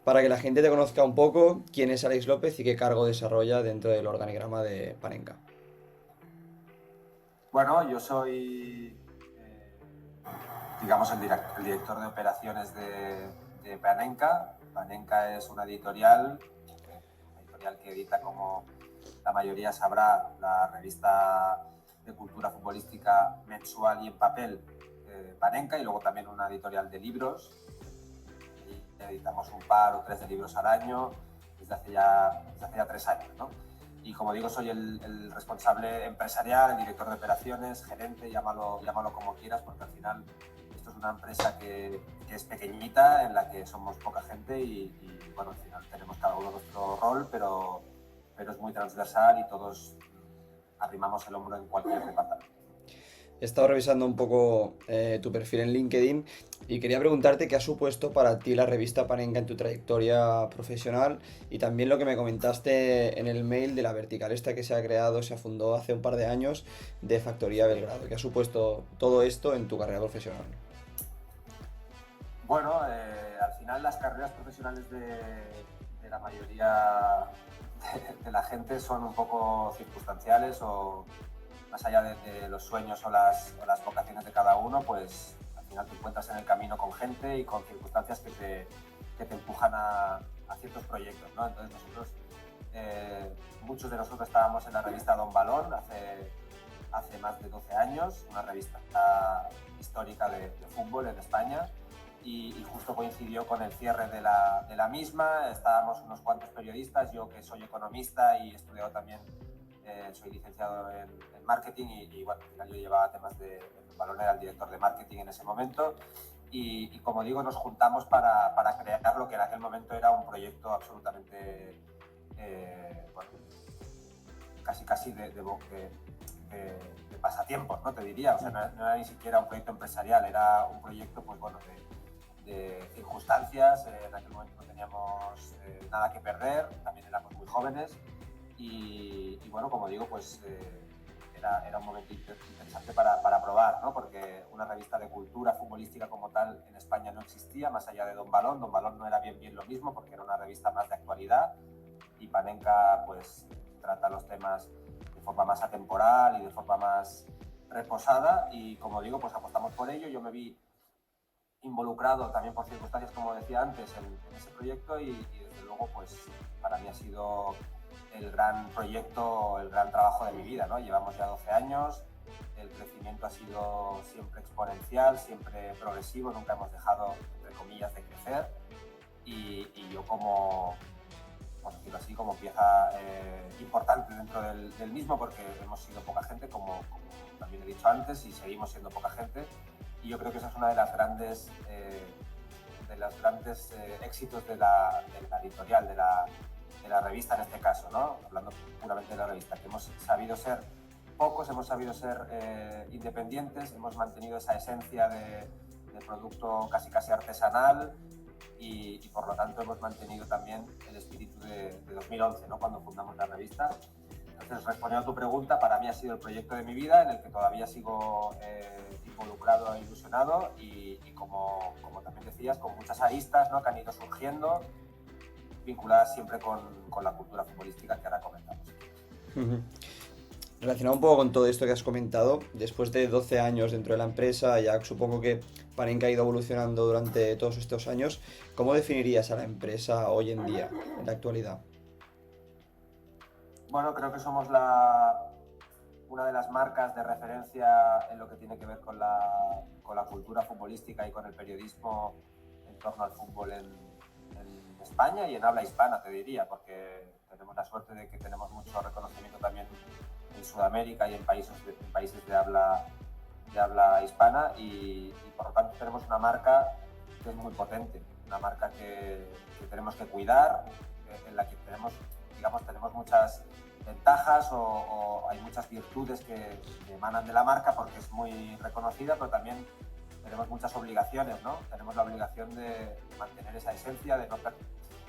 Para que la gente te conozca un poco, quién es Alex López y qué cargo desarrolla dentro del organigrama de Panenka. Bueno, yo soy, digamos, el director de operaciones de Panenka. Panenka es una editorial que edita, como la mayoría sabrá, la revista de cultura futbolística mensual y en papel, Panenka, y luego también una editorial de libros. Y editamos un par o tres de libros al año desde hace ya 3 años, ¿no? Y como digo, soy el responsable empresarial, el director de operaciones, gerente, llámalo como quieras, porque al final esto es una empresa que es pequeñita, en la que somos poca gente y bueno, al final tenemos cada uno nuestro rol, pero es muy transversal y todos arrimamos el hombro en cualquier departamento. He estado revisando un poco tu perfil en LinkedIn y quería preguntarte qué ha supuesto para ti la revista Panenka en tu trayectoria profesional y también lo que me comentaste en el mail de la vertical esta que se ha creado, se fundó hace un par de años de Factoría Belgrado. ¿Qué ha supuesto todo esto en tu carrera profesional? Bueno, al final las carreras profesionales de la mayoría de la gente son un poco circunstanciales o más allá de los sueños o las vocaciones de cada uno, pues al final te encuentras en el camino con gente y con circunstancias que te empujan a ciertos proyectos, ¿no? Entonces muchos de nosotros estábamos en la revista Don Balón hace más de 12 años, una revista histórica de fútbol en España, y justo coincidió con el cierre de la misma. Estábamos unos cuantos periodistas, yo que soy economista y he estudiado también, soy licenciado en marketing y bueno, al final yo llevaba temas de valor, era el director de marketing en ese momento y como digo, nos juntamos para crear lo que en aquel momento era un proyecto absolutamente, bueno, casi de pasatiempos, ¿no? Te diría, o sea, no era ni siquiera un proyecto empresarial, era un proyecto, pues bueno, de circunstancias. En aquel momento no teníamos nada que perder, también éramos muy jóvenes y bueno, como digo, pues era un momento interesante para probar, ¿no? Porque una revista de cultura futbolística como tal en España no existía, más allá de Don Balón. Don Balón no era bien lo mismo porque era una revista más de actualidad y Panenka pues trata los temas de forma más atemporal y de forma más reposada y como digo, pues apostamos por ello. Yo me vi involucrado también por circunstancias, como decía antes, en ese proyecto y desde luego pues para mí ha sido el gran proyecto, el gran trabajo de mi vida, ¿no? Llevamos ya 12 años, el crecimiento ha sido siempre exponencial, siempre progresivo, nunca hemos dejado, entre comillas, de crecer y yo como, por decirlo así, como pieza importante dentro del mismo, porque hemos sido poca gente, como también he dicho antes, y seguimos siendo poca gente. Y yo creo que esa es una de los grandes éxitos de la editorial, de la revista en este caso, ¿no? Hablando puramente de la revista, que hemos sabido ser pocos, hemos sabido ser independientes, hemos mantenido esa esencia de producto casi artesanal y por lo tanto hemos mantenido también el espíritu de 2011, ¿no? Cuando fundamos la revista. Entonces, respondiendo a tu pregunta, para mí ha sido el proyecto de mi vida en el que todavía sigo involucrado e ilusionado y como también decías, con muchas aristas, ¿no? Que han ido surgiendo, vinculadas siempre con la cultura futbolística que ahora comentamos. Relacionado un poco con todo esto que has comentado, después de 12 años dentro de la empresa, ya supongo que Panenka ha ido evolucionando durante todos estos años, ¿cómo definirías a la empresa hoy en día, en la actualidad? Bueno, creo que somos una de las marcas de referencia en lo que tiene que ver con la cultura futbolística y con el periodismo en torno al fútbol en España y en habla hispana, te diría, porque tenemos la suerte de que tenemos mucho reconocimiento también en Sudamérica y en países de habla hispana y por lo tanto tenemos una marca que es muy potente, una marca que tenemos que cuidar, en la que tenemos, digamos, tenemos muchas ventajas o hay muchas virtudes que emanan de la marca porque es muy reconocida, pero también tenemos muchas obligaciones, ¿no? Tenemos la obligación de mantener esa esencia, de no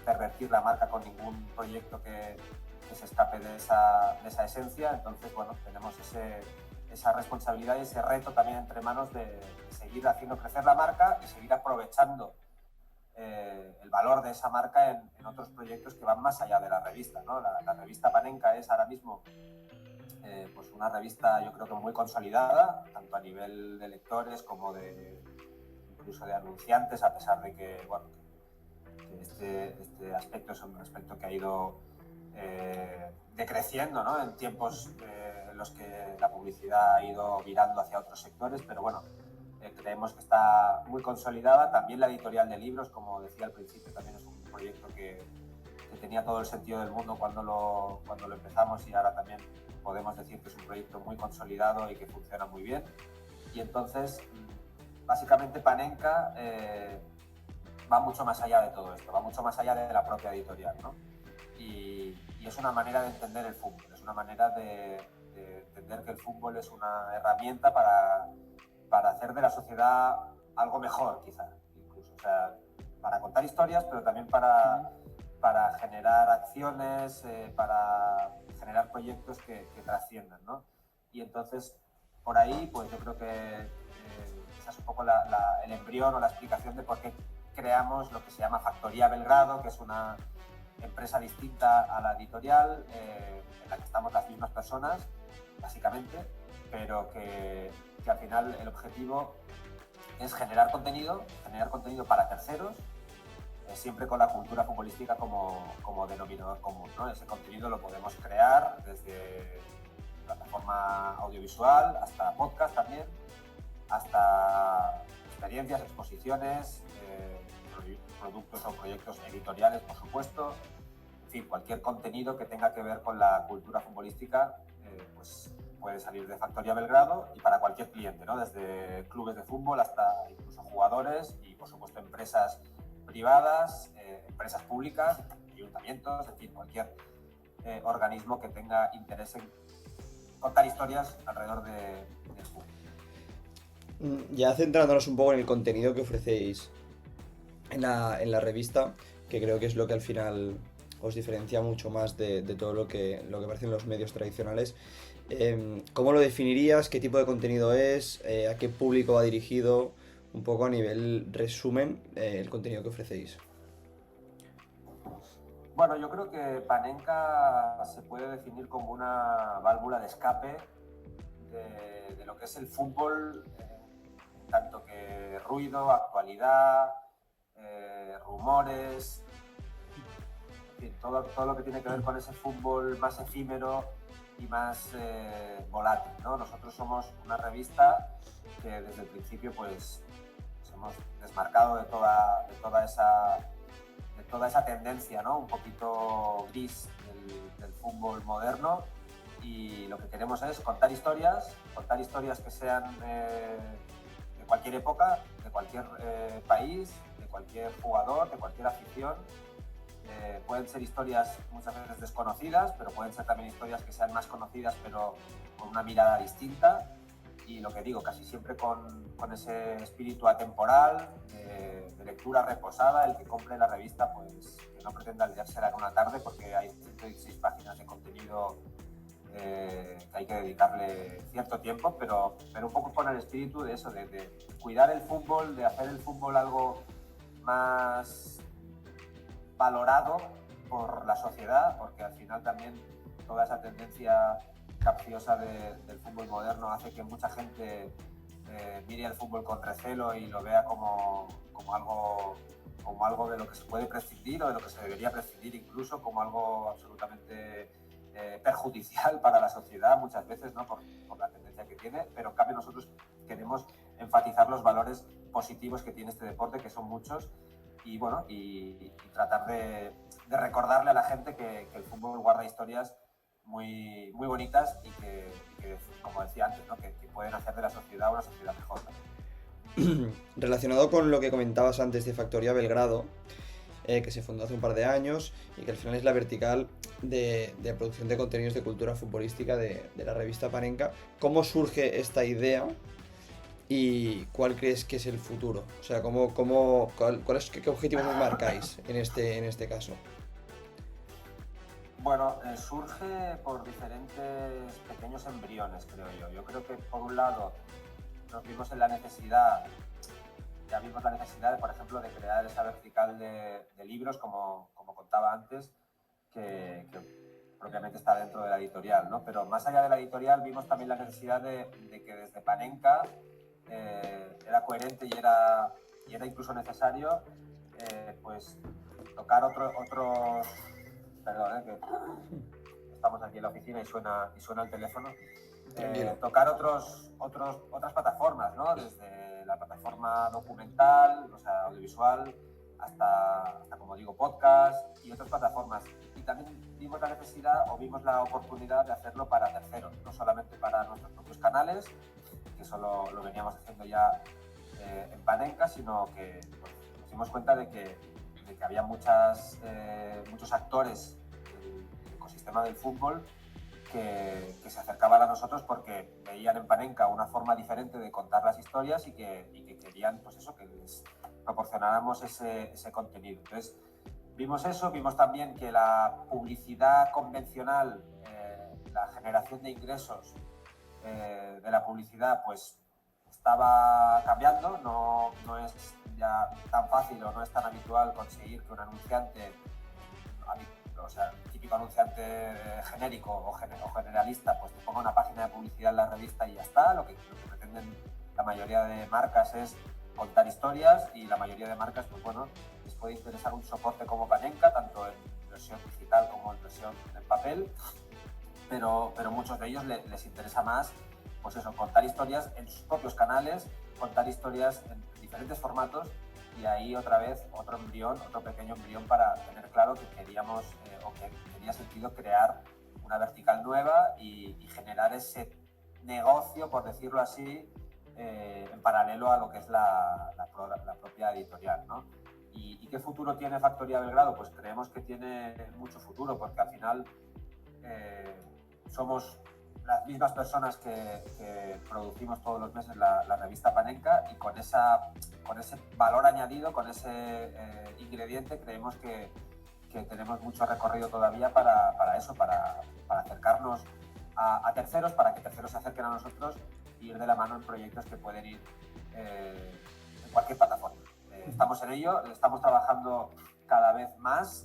pervertir la marca con ningún proyecto que se escape de esa esencia. Entonces, bueno, tenemos esa responsabilidad y ese reto también entre manos de seguir haciendo crecer la marca y seguir aprovechando el valor de esa marca en otros proyectos que van más allá de la revista, ¿no? La revista Panenka es ahora mismo pues una revista, yo creo que muy consolidada, tanto a nivel de lectores como incluso de anunciantes, a pesar de que, bueno, que este aspecto es un aspecto que ha ido decreciendo, ¿no? En tiempos en los que la publicidad ha ido virando hacia otros sectores, pero bueno, creemos que está muy consolidada. También la editorial de libros, como decía al principio, también es un proyecto que tenía todo el sentido del mundo cuando lo empezamos, y ahora también podemos decir que es un proyecto muy consolidado y que funciona muy bien. Y entonces, básicamente Panenka va mucho más allá de todo esto, va mucho más allá de la propia editorial, ¿no? Y es una manera de entender el fútbol, es una manera de entender que el fútbol es una herramienta para hacer de la sociedad algo mejor, quizá, incluso. O sea, para contar historias, pero también para generar acciones, para generar proyectos que trasciendan, ¿no? Y entonces, por ahí, pues yo creo que esa es un poco el embrión o la explicación de por qué creamos lo que se llama Factoría Belgrado, que es una empresa distinta a la editorial, en la que estamos las mismas personas, básicamente, pero que al final el objetivo es generar contenido para terceros, siempre con la cultura futbolística como denominador común, ¿no? Ese contenido lo podemos crear desde plataforma audiovisual hasta podcast también, hasta experiencias, exposiciones, productos o proyectos editoriales, por supuesto. En fin, cualquier contenido que tenga que ver con la cultura futbolística, pues puede salir de Factoría Belgrado, y para cualquier cliente, ¿no? Desde clubes de fútbol hasta incluso jugadores y, por supuesto, empresas privadas, empresas públicas, ayuntamientos, en fin, cualquier organismo que tenga interés en contar historias alrededor del fútbol. Ya centrándonos un poco en el contenido que ofrecéis en la revista, que creo que es lo que al final os diferencia mucho más de todo lo que parecen los medios tradicionales. ¿Cómo lo definirías? ¿Qué tipo de contenido es? ¿A qué público va dirigido? Un poco a nivel resumen, el contenido que ofrecéis. Bueno, yo creo que Panenka se puede definir como una válvula de escape de lo que es el fútbol, tanto que ruido, actualidad, rumores, en fin, todo lo que tiene que ver con ese fútbol más efímero y más volátil, ¿no? Nosotros somos una revista que desde el principio pues nos hemos desmarcado de toda esa tendencia, ¿no? Un poquito gris del fútbol moderno, y lo que queremos es contar historias que sean de cualquier época, de cualquier país, de cualquier jugador, de cualquier afición. Pueden ser historias muchas veces desconocidas, pero pueden ser también historias que sean más conocidas, pero con una mirada distinta. Y lo que digo, casi siempre con ese espíritu atemporal, de lectura reposada. El que compre la revista, pues que no pretenda leérsela en una tarde, porque hay 116 páginas de contenido que hay que dedicarle cierto tiempo, pero un poco con el espíritu de eso, de cuidar el fútbol, de hacer el fútbol algo más valorado por la sociedad, porque al final también toda esa tendencia capciosa del fútbol moderno hace que mucha gente mire el fútbol con recelo y lo vea como algo de lo que se puede prescindir, o de lo que se debería prescindir, incluso como algo absolutamente perjudicial para la sociedad muchas veces, ¿no? por la tendencia que tiene. Pero en cambio nosotros queremos enfatizar los valores positivos que tiene este deporte, que son muchos, y bueno, y tratar de recordarle a la gente que el fútbol guarda historias muy, muy bonitas, y que, como decía antes, ¿no? que pueden hacer de la sociedad una sociedad mejor también. Relacionado con lo que comentabas antes de Factoría Belgrado, que se fundó hace un par de años y que al final es la vertical de producción de contenidos de cultura futbolística de la revista Panenka, ¿cómo surge esta idea y cuál crees que es el futuro? O sea, ¿qué objetivos os marcáis en este caso? Bueno, surge por diferentes pequeños embriones, creo yo. Yo creo que, por un lado, nos vimos en la necesidad ya vimos la necesidad, por ejemplo, de crear esa vertical de libros, como contaba antes, que propiamente está dentro de la editorial, ¿no? Pero más allá de la editorial vimos también la necesidad de que desde Panenka era coherente y era incluso necesario pues tocar otros... Perdón, que estamos aquí en la oficina y suena el teléfono. Tocar otras plataformas, ¿no? Desde la plataforma documental, o sea, audiovisual, hasta, como digo, podcast y otras plataformas. Y también vimos la necesidad o vimos la oportunidad de hacerlo para terceros, no solamente para nuestros propios canales, que eso lo veníamos haciendo ya en Panenka, sino que pues, nos dimos cuenta de que había muchos actores del ecosistema del fútbol que se acercaban a nosotros porque veían en Panenka una forma diferente de contar las historias y que querían, pues eso, que les proporcionáramos ese contenido. Entonces, vimos eso, vimos también que la publicidad convencional, la generación de ingresos de la publicidad, pues estaba cambiando, no es ya tan fácil o no es tan habitual conseguir que un anunciante, o sea, típico anunciante genérico o generalista, pues te ponga una página de publicidad en la revista y ya está. Lo que pretenden la mayoría de marcas es contar historias y la mayoría de marcas, pues bueno, les puede interesar un soporte como Panenka, tanto en versión digital como en versión en papel, pero muchos de ellos les interesa más, pues eso, contar historias en sus propios canales, contar historias en diferentes formatos. Y ahí otra vez otro pequeño embrión para tener claro que queríamos o que tenía sentido crear una vertical nueva y generar ese negocio, por decirlo así, en paralelo a lo que es la propia editorial, ¿no? ¿Y qué futuro tiene Factoría Belgrado? Pues creemos que tiene mucho futuro, porque al final somos las mismas personas que producimos todos los meses la revista Panenka, y con ese valor añadido, con ese ingrediente, creemos que tenemos mucho recorrido todavía para eso, para acercarnos a terceros, para que terceros se acerquen a nosotros y ir de la mano en proyectos que pueden ir en cualquier plataforma. Estamos en ello, estamos trabajando cada vez más.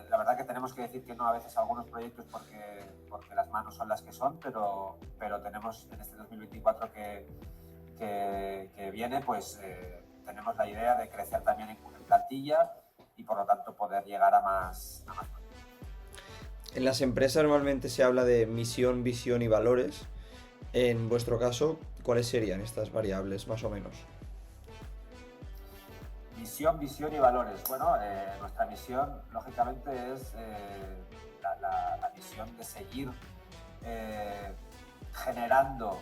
La verdad que tenemos que decir que no a veces a algunos proyectos porque las manos son las que son, pero tenemos en este 2024 que viene, pues tenemos la idea de crecer también en plantilla y por lo tanto poder llegar a más proyectos. En las empresas normalmente se habla de misión, visión y valores. En vuestro caso, ¿cuáles serían estas variables más o menos? Misión, visión y valores. Bueno, nuestra misión, lógicamente, es la misión de seguir generando,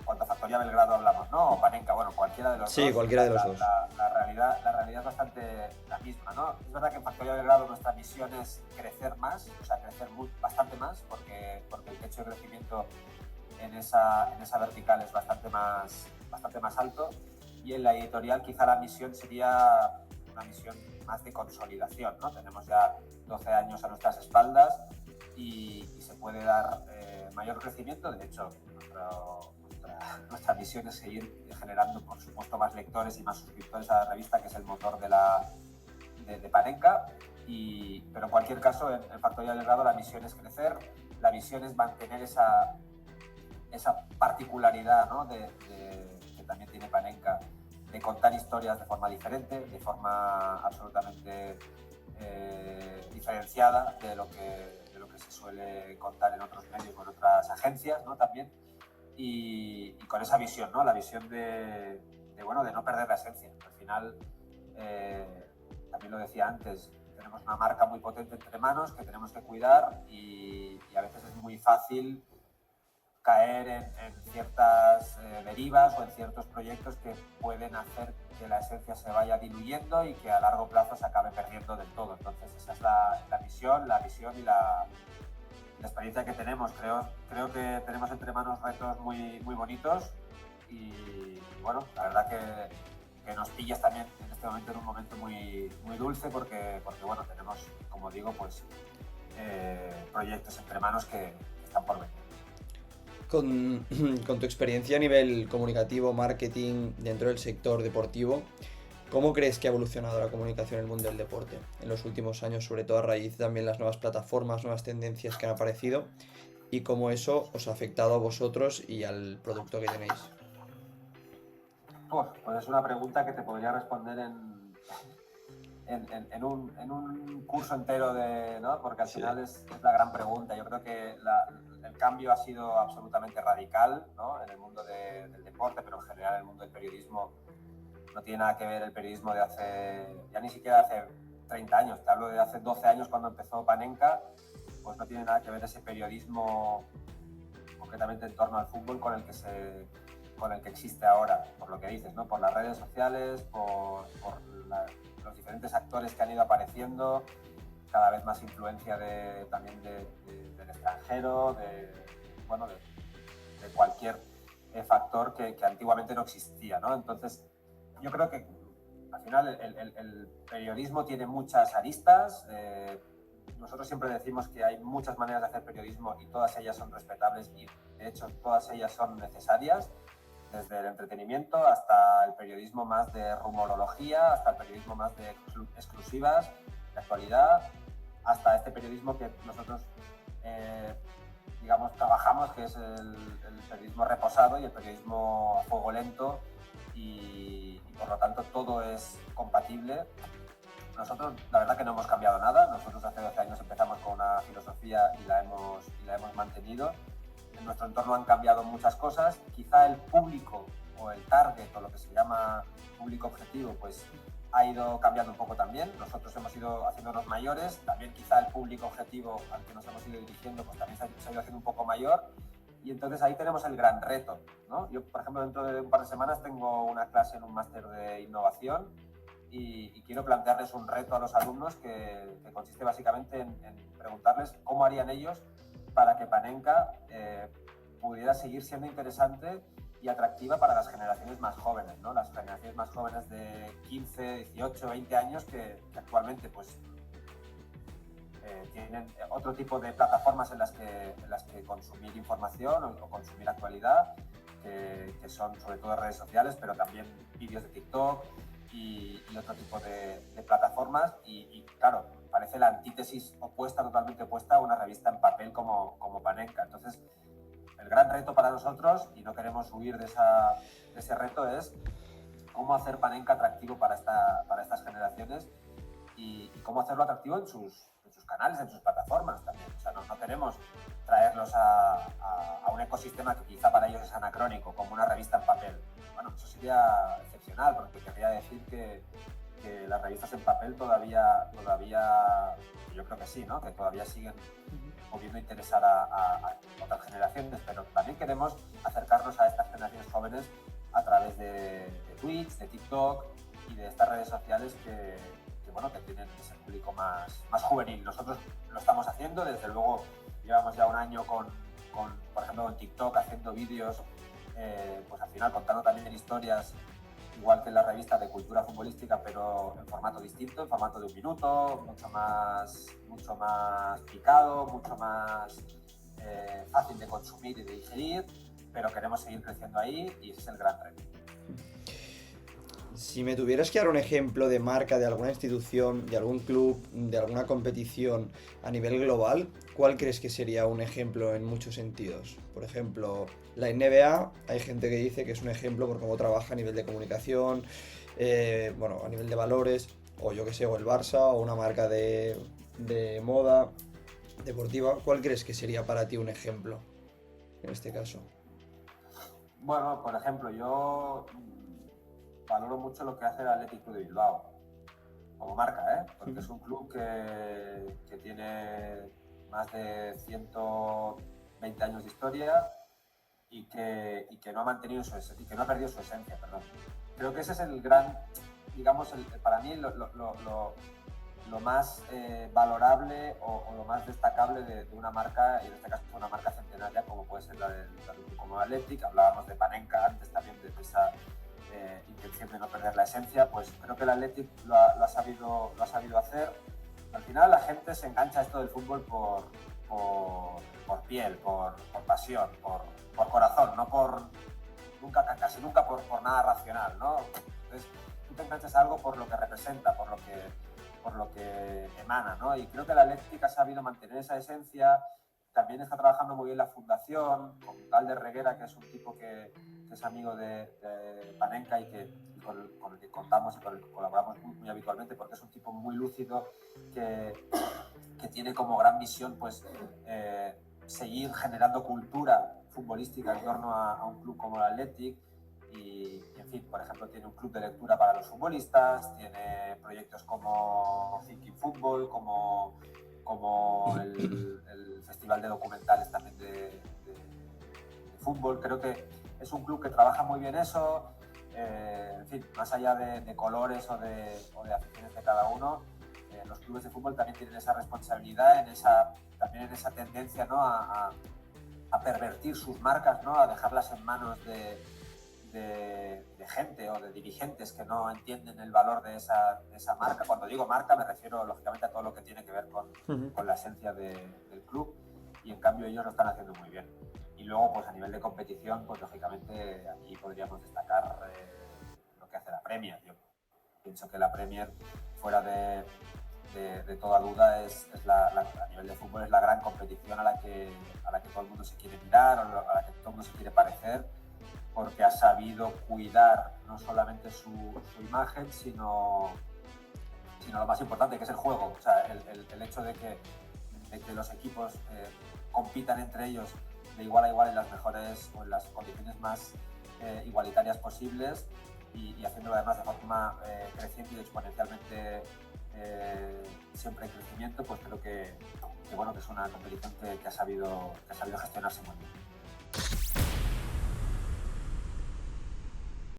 cuando Factoría Belgrado hablamos, ¿no? O Panenka, bueno, cualquiera de los dos. Sí, cualquiera de los dos. La realidad es bastante la misma, ¿no? Es verdad que en Factoría Belgrado nuestra misión es crecer más, o sea, crecer bastante más, porque el techo de crecimiento en esa vertical es bastante más alto. Y en la editorial quizá la misión sería una misión más de consolidación, ¿no? Tenemos ya 12 años a nuestras espaldas y se puede dar mayor crecimiento. De hecho, nuestra misión es seguir generando, por supuesto, más lectores y más suscriptores a la revista, que es el motor de Panenka. Pero en cualquier caso, en Factoría Belgrado la misión es crecer, la misión es mantener esa particularidad, ¿no? que también tiene Panenka, de contar historias de forma diferente, de forma absolutamente diferenciada de lo que se suele contar en otros medios o en otras agencias, ¿no? También, y con esa visión, ¿no? La visión de no perder la esencia. Al final, también lo decía antes, tenemos una marca muy potente entre manos que tenemos que cuidar y a veces es muy fácil caer en ciertas derivas o en ciertos proyectos que pueden hacer que la esencia se vaya diluyendo y que a largo plazo se acabe perdiendo del todo. Entonces esa es la visión y la experiencia que tenemos. Creo que tenemos entre manos retos muy, muy bonitos y bueno, la verdad que nos pillas también en este momento en un momento muy, muy dulce porque bueno, tenemos, como digo, pues proyectos entre manos que están por venir. Con tu experiencia a nivel comunicativo, marketing, dentro del sector deportivo, ¿Cómo crees que ha evolucionado la comunicación en el mundo del deporte en los últimos años, sobre todo a raíz también de las nuevas plataformas, nuevas tendencias que han aparecido y cómo eso os ha afectado a vosotros y al producto que tenéis? Pues es una pregunta que te podría responder en un curso entero, ¿no? Porque al Sí. final es la gran pregunta. Yo creo que el cambio ha sido absolutamente radical, ¿no? En el mundo del deporte, pero en general en el mundo del periodismo no tiene nada que ver el periodismo de hace, ya ni siquiera hace 30 años, te hablo de hace 12 años cuando empezó Panenka, pues no tiene nada que ver ese periodismo concretamente en torno al fútbol con el que existe ahora, por lo que dices, ¿no? Por las redes sociales, por los diferentes actores que han ido apareciendo, cada vez más influencia también del extranjero, de cualquier factor que antiguamente no existía, ¿no? Entonces, yo creo que al final el periodismo tiene muchas aristas. Nosotros siempre decimos que hay muchas maneras de hacer periodismo y todas ellas son respetables y de hecho todas ellas son necesarias, desde el entretenimiento hasta el periodismo más de rumorología, hasta el periodismo más de exclusivas, de actualidad, hasta este periodismo que nosotros digamos trabajamos, que es el periodismo reposado y el periodismo a fuego lento, y por lo tanto todo es compatible. Nosotros la verdad que no hemos cambiado nada. Nosotros hace 12 años empezamos con una filosofía y la hemos mantenido. En nuestro entorno han cambiado muchas cosas. Quizá el público o el target o lo que se llama público objetivo pues ha ido cambiando un poco también. Nosotros hemos ido haciéndonos mayores. También quizá el público objetivo al que nos hemos ido dirigiendo pues también se ha ido haciendo un poco mayor. Y entonces ahí tenemos el gran reto, ¿no? Yo, por ejemplo, dentro de un par de semanas tengo una clase en un máster de innovación y quiero plantearles un reto a los alumnos que consiste básicamente en preguntarles cómo harían ellos para que Panenka pudiera seguir siendo interesante y atractiva para las generaciones más jóvenes, ¿no? Las generaciones más jóvenes de 15, 18, 20 años que actualmente pues tienen otro tipo de plataformas en las que consumir información o consumir actualidad, que son sobre todo redes sociales, pero también vídeos de TikTok y otro tipo de plataformas. Y claro, parece la antítesis opuesta, totalmente opuesta a una revista en papel como Panenka. Entonces, el gran reto para nosotros, y no queremos huir de ese reto, es cómo hacer Panenka atractivo para estas generaciones y cómo hacerlo atractivo en sus canales, en sus plataformas también. O sea, no queremos traerlos a un ecosistema que quizá para ellos es anacrónico, como una revista en papel. Bueno, eso sería excepcional, porque querría decir que las revistas en papel todavía, yo creo que sí, ¿no? Que todavía siguen pudiendo interesar a otras generaciones, pero también queremos acercarnos a estas generaciones jóvenes a través de Twitch, de TikTok y de estas redes sociales que tienen ese público más juvenil. Nosotros lo estamos haciendo, desde luego llevamos ya un año por ejemplo, en TikTok haciendo vídeos, pues al final contando también historias, igual que en la revista de cultura futbolística, pero en formato distinto, en formato de un minuto, mucho más picado, mucho más fácil de consumir y de digerir, pero queremos seguir creciendo ahí y ese es el gran reto. Si me tuvieras que dar un ejemplo de marca de alguna institución, de algún club, de alguna competición a nivel global, ¿cuál crees que sería un ejemplo en muchos sentidos? Por ejemplo, la NBA, hay gente que dice que es un ejemplo por cómo trabaja a nivel de comunicación, a nivel de valores, o yo que sé, o el Barça, o una marca de moda deportiva. ¿Cuál crees que sería para ti un ejemplo en este caso? Bueno, por ejemplo, yo valoro mucho lo que hace el Athletic Club de Bilbao como marca, porque es un club que tiene más de 120 años de historia y que no ha mantenido y que no ha perdido su esencia, perdón. Creo que ese es el gran, digamos, para mí lo más valorable o lo más destacable de una marca, y en este caso una marca centenaria como puede ser la del como Athletic. Hablábamos de Panenka antes también, de esa intención de no perder la esencia. Pues creo que el Athletic lo ha sabido hacer. Al final la gente se engancha a esto del fútbol por piel, por pasión, por corazón, no casi nunca por nada racional, ¿no? Entonces, tú te enganchas a algo por lo que representa, por lo que emana, ¿no? Y creo que el Athletic ha sabido mantener esa esencia. También está trabajando muy bien la fundación, con Galder Reguera, que es un tipo que es amigo de Panenka y con el que contamos y con el que colaboramos muy habitualmente, porque es un tipo muy lúcido que tiene como gran misión pues, seguir generando cultura futbolística en torno a un club como el Athletic. Y, en fin, por ejemplo, tiene un club de lectura para los futbolistas, tiene proyectos como Thinking Football, como el Festival de Documentales también de fútbol. Creo que es un club que trabaja muy bien eso. En fin, más allá de colores o de aficiones de cada uno, los clubes de fútbol también tienen esa responsabilidad, también en esa tendencia, ¿no? a pervertir sus marcas, ¿no? A dejarlas en manos de gente o de dirigentes que no entienden el valor de esa marca. Cuando digo marca me refiero lógicamente a todo lo que tiene que ver con la esencia del club, y en cambio ellos lo están haciendo muy bien. Y luego pues a nivel de competición, pues lógicamente aquí podríamos destacar lo que hace la Premier. Yo pienso que la Premier, fuera de toda duda, a nivel de fútbol es la gran competición a la que todo el mundo se quiere mirar, a la que todo el mundo se quiere parecer, porque ha sabido cuidar no solamente su imagen, sino lo más importante, que es el juego. O sea, el hecho de que los equipos compitan entre ellos de igual a igual en las mejores o en las condiciones más igualitarias posibles, y haciéndolo además de forma creciente y exponencialmente siempre en crecimiento, pues creo que es una competición que ha sabido gestionarse muy bien.